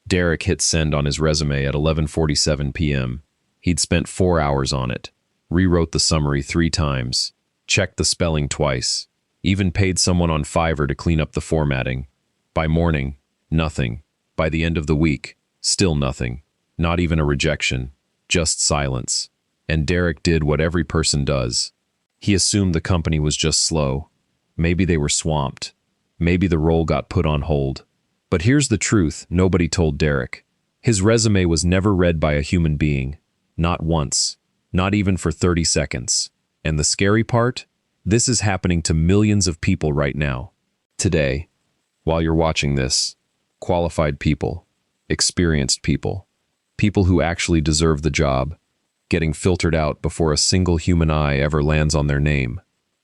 Derek hit send on his resume at 11:47 p.m. He'd spent 4 hours on it, rewrote the summary 3 times, checked the spelling twice, even paid someone on Fiverr to clean up the formatting. By morning, nothing. By the end of the week, still nothing. Not even a rejection, just silence. And Derek did what every person does. He assumed the company was just slow. Maybe they were swamped. Maybe the role got put on hold. But here's the truth nobody told Derek. His resume was never read by a human being. Not once. Not even for 30 seconds. And the scary part? This is happening to millions of people right now. Today, while you're watching this, qualified people, experienced people, people who actually deserve the job, getting filtered out before a single human eye ever lands on their name.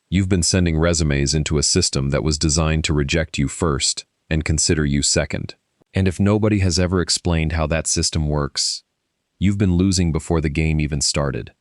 You've been sending resumes into a system that was designed to reject you first and consider you second. And if nobody has ever explained how that system works, you've been losing before the game even started.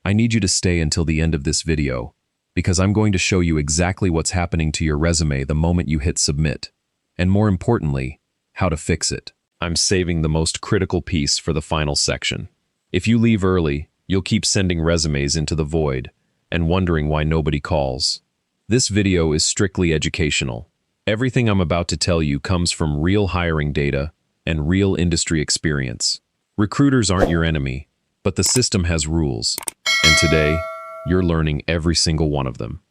I need you to stay until the end of this video, because I'm going to show you exactly what's happening to your resume the moment you hit submit, and more importantly, how to fix it. I'm saving the most critical piece for the final section. If you leave early, you'll keep sending resumes into the void and wondering why nobody calls. This video is strictly educational. Everything I'm about to tell you comes from real hiring data and real industry experience. Recruiters aren't your enemy, but the system has rules, and today, you're learning every single one of them.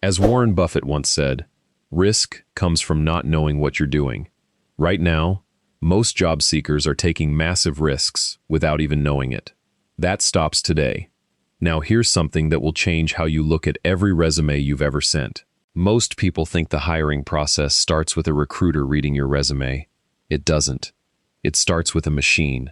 As Warren Buffett once said, risk comes from not knowing what you're doing. Right now, most job seekers are taking massive risks without even knowing it. That stops today. Now here's something that will change how you look at every resume you've ever sent. Most people think the hiring process starts with a recruiter reading your resume. It doesn't. It starts with a machine.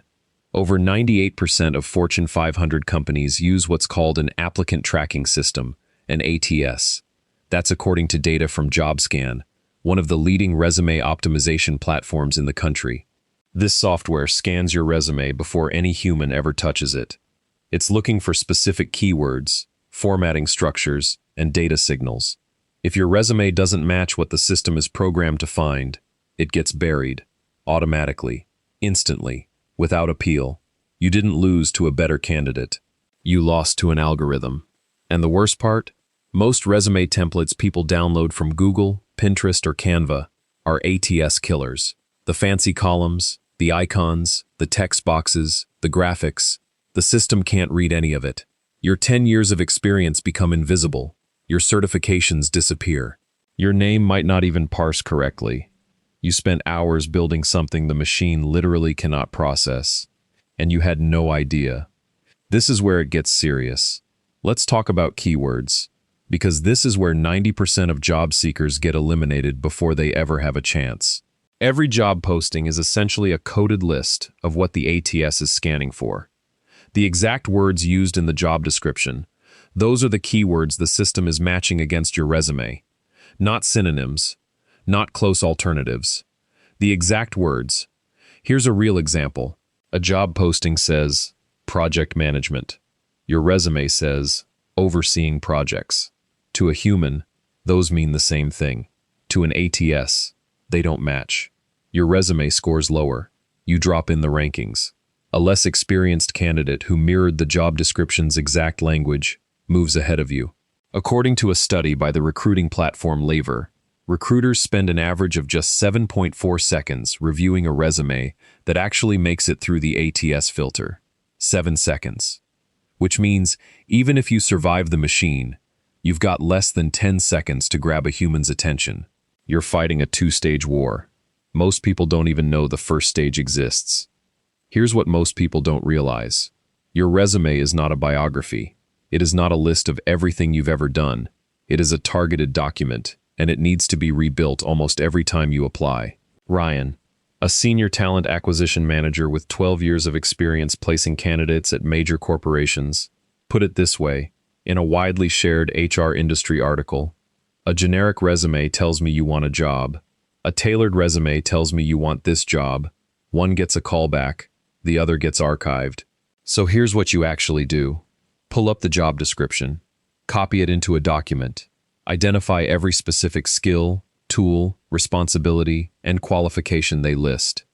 Over 98% of Fortune 500 companies use what's called an applicant tracking system, an ATS. That's according to data from JobScan, one of the leading resume optimization platforms in the country. This software scans your resume before any human ever touches it. It's looking for specific keywords, formatting structures, and data signals. If your resume doesn't match what the system is programmed to find, it gets buried, automatically, instantly, without appeal. You didn't lose to a better candidate. You lost to an algorithm. And the worst part? Most resume templates people download from Google, Pinterest, or Canva are ATS killers. The fancy columns, the icons, the text boxes, the graphics, the system can't read any of it. Your 10 years of experience become invisible. Your certifications disappear. Your name might not even parse correctly. You spent hours building something the machine literally cannot process, and you had no idea. This is where it gets serious. Let's talk about keywords, because this is where 90% of job seekers get eliminated before they ever have a chance. Every job posting is essentially a coded list of what the ATS is scanning for. The exact words used in the job description, those are the keywords the system is matching against your resume. Not synonyms, not close alternatives. The exact words. Here's a real example. A job posting says, project management. Your resume says, overseeing projects. To a human, those mean the same thing. To an ATS, they don't match. Your resume scores lower. You drop in the rankings. A less experienced candidate who mirrored the job description's exact language moves ahead of you. According to a study by the recruiting platform Laver, recruiters spend an average of just 7.4 seconds reviewing a resume that actually makes it through the ATS filter. 7 seconds. Which means, even if you survive the machine, you've got less than 10 seconds to grab a human's attention. You're fighting a 2-stage war. Most people don't even know the first stage exists. Here's what most people don't realize. Your resume is not a biography. It is not a list of everything you've ever done. It is a targeted document, and it needs to be rebuilt almost every time you apply. Ryan, a senior talent acquisition manager with 12 years of experience placing candidates at major corporations, put it this way, in a widely shared HR industry article, a generic resume tells me you want a job. A tailored resume tells me you want this job. One gets a callback, the other gets archived. So here's what you actually do. Pull up the job description, copy it into a document, identify every specific skill, tool, responsibility, and qualification they list.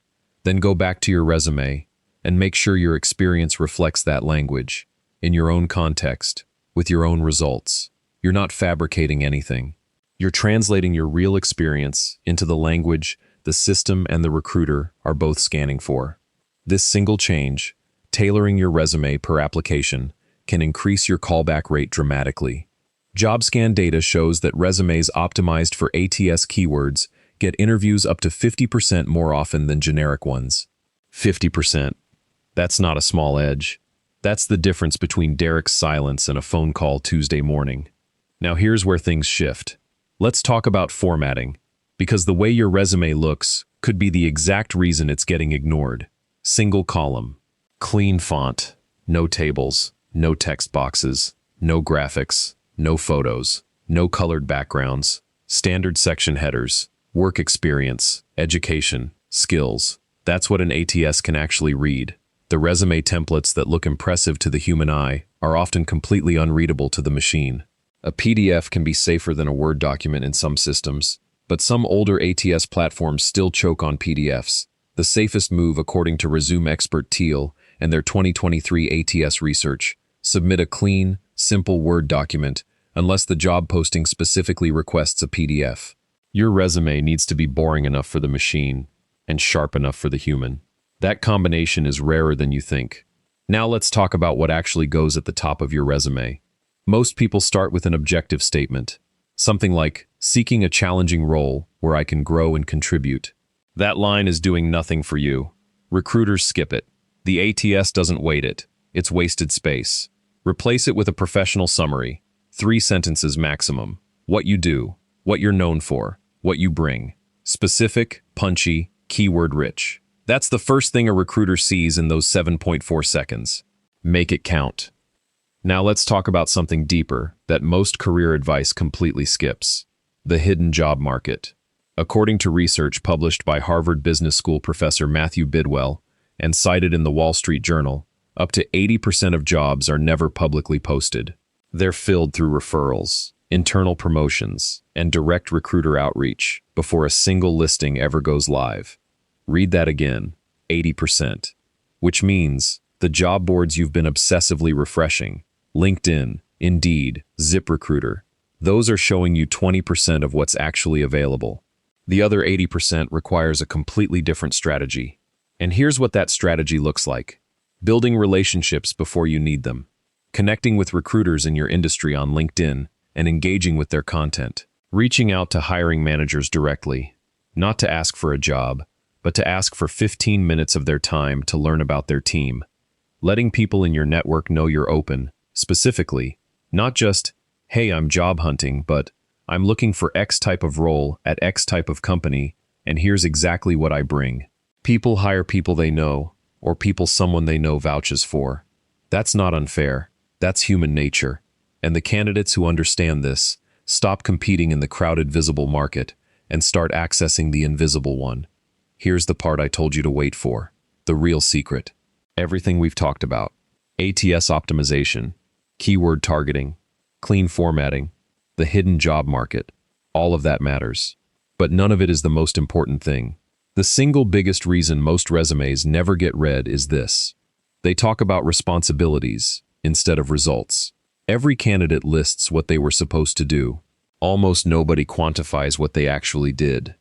Then go back to your resume and make sure your experience reflects that language, in your own context, with your own results. You're not fabricating anything. You're translating your real experience into the language the system and the recruiter are both scanning for. This single change, tailoring your resume per application, can increase your callback rate dramatically. JobScan data shows that resumes optimized for ATS keywords get interviews up to 50% more often than generic ones. 50%. That's not a small edge. That's the difference between Derek's silence and a phone call Tuesday morning. Now here's where things shift. Let's talk about formatting, because the way your resume looks could be the exact reason it's getting ignored. Single column, clean font, no tables, no text boxes, no graphics, no photos, no colored backgrounds, standard section headers, work experience, education, skills. That's what an ATS can actually read. The resume templates that look impressive to the human eye are often completely unreadable to the machine. A PDF can be safer than a Word document in some systems, but some older ATS platforms still choke on PDFs. The safest move, according to Resume expert Teal and their 2023 ATS research, submit a clean, simple Word document unless the job posting specifically requests a PDF. Your resume needs to be boring enough for the machine and sharp enough for the human. That combination is rarer than you think. Now let's talk about what actually goes at the top of your resume. Most people start with an objective statement, something like, seeking a challenging role where I can grow and contribute. That line is doing nothing for you. Recruiters skip it. The ATS doesn't weight it. It's wasted space. Replace it with a professional summary. 3 sentences maximum. What you do, what you're known for, what you bring. Specific, punchy, keyword-rich. That's the first thing a recruiter sees in those 7.4 seconds. Make it count. Now let's talk about something deeper that most career advice completely skips: the hidden job market. According to research published by Harvard Business School professor Matthew Bidwell and cited in the Wall Street Journal, up to 80% of jobs are never publicly posted. They're filled through referrals, internal promotions, and direct recruiter outreach before a single listing ever goes live. Read that again, 80%. Which means the job boards you've been obsessively refreshing, LinkedIn, Indeed, ZipRecruiter, those are showing you 20% of what's actually available. The other 80% requires a completely different strategy. And here's what that strategy looks like: building relationships before you need them, connecting with recruiters in your industry on LinkedIn and engaging with their content, reaching out to hiring managers directly, not to ask for a job, but to ask for 15 minutes of their time to learn about their team, letting people in your network know you're open, specifically, not just, hey, I'm job hunting, but I'm looking for X type of role at X type of company, and here's exactly what I bring. People hire people they know, or people someone they know vouches for. That's not unfair. That's human nature. And the candidates who understand this stop competing in the crowded visible market and start accessing the invisible one. Here's the part I told you to wait for, the real secret. Everything we've talked about: ATS optimization, keyword targeting, clean formatting, the hidden job market, all of that matters. But none of it is the most important thing. The single biggest reason most resumes never get read is this: they talk about responsibilities instead of results. Every candidate lists what they were supposed to do. Almost nobody quantifies what they actually did.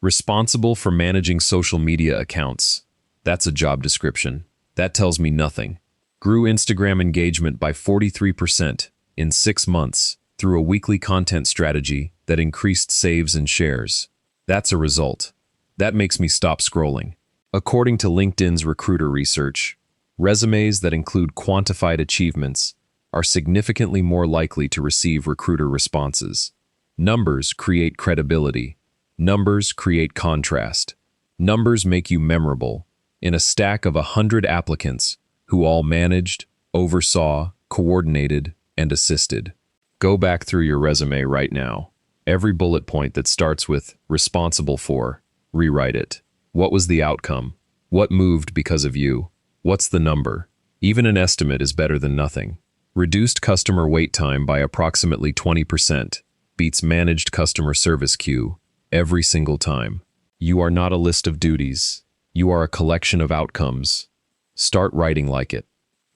Responsible for managing social media accounts. That's a job description. That tells me nothing. Grew Instagram engagement by 43% in 6 months through a weekly content strategy that increased saves and shares. That's a result. That makes me stop scrolling. According to LinkedIn's recruiter research, resumes that include quantified achievements are significantly more likely to receive recruiter responses. Numbers create credibility. Numbers create contrast. Numbers make you memorable in a stack of 100 applicants who all managed, oversaw, coordinated, and assisted. Go back through your resume right now. Every bullet point that starts with responsible for, rewrite it. What was the outcome? What moved because of you? What's the number? Even an estimate is better than nothing. Reduced customer wait time by approximately 20% beats managed customer service queue every single time. You are not a list of duties. You are a collection of outcomes. Start writing like it.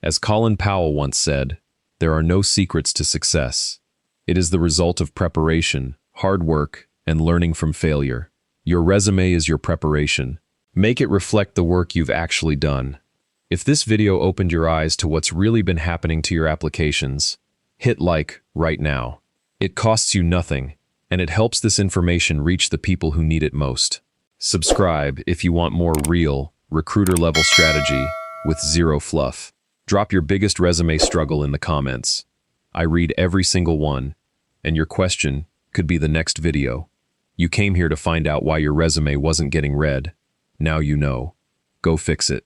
As Colin Powell once said, there are no secrets to success. It is the result of preparation, hard work, and learning from failure. Your resume is your preparation. Make it reflect the work you've actually done. If this video opened your eyes to what's really been happening to your applications, hit like right now. It costs you nothing, and it helps this information reach the people who need it most. Subscribe if you want more real, recruiter-level strategy with zero fluff. Drop your biggest resume struggle in the comments. I read every single one, and your question could be the next video. You came here to find out why your resume wasn't getting read. Now you know. Go fix it.